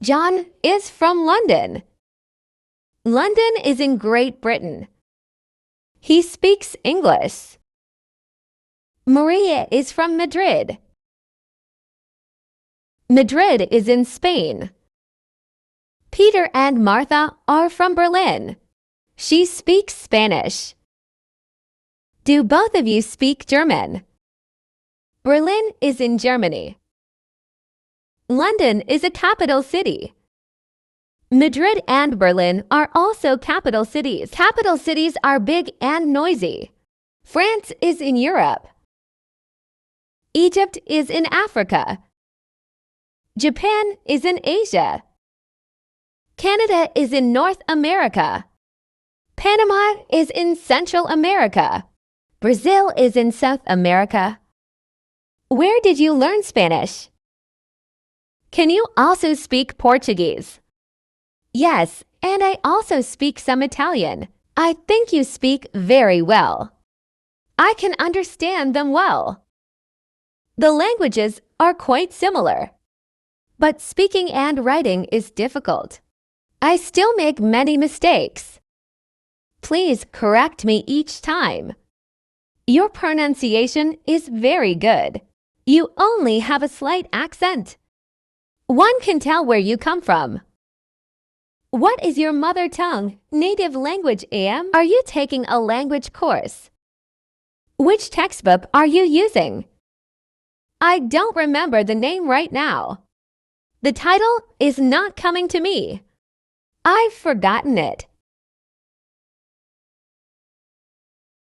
John is from London. London is in Great Britain. He speaks English. Maria is from Madrid. Madrid is in Spain. Peter and Martha are from Berlin. She speaks Spanish. Do both of you speak German? Berlin is in Germany. London is a capital city. Madrid and Berlin are also capital cities. Capital cities are big and noisy. France is in Europe. Egypt is in Africa. Japan is in Asia. Canada is in North America. Panama is in Central America. Brazil is in South America. Where did you learn Spanish? Can you also speak Portuguese? Yes, and I also speak some Italian. I think you speak very well. I can understand them well. The languages are quite similar, but speaking and writing is difficult. I still make many mistakes. Please correct me each time. Your pronunciation is very good. You only have a slight accent. One can tell where you come from. What is your mother tongue, native language, Am? Are you taking a language course? Which textbook are you using? I don't remember the name right now. The title is not coming to me. I've forgotten it.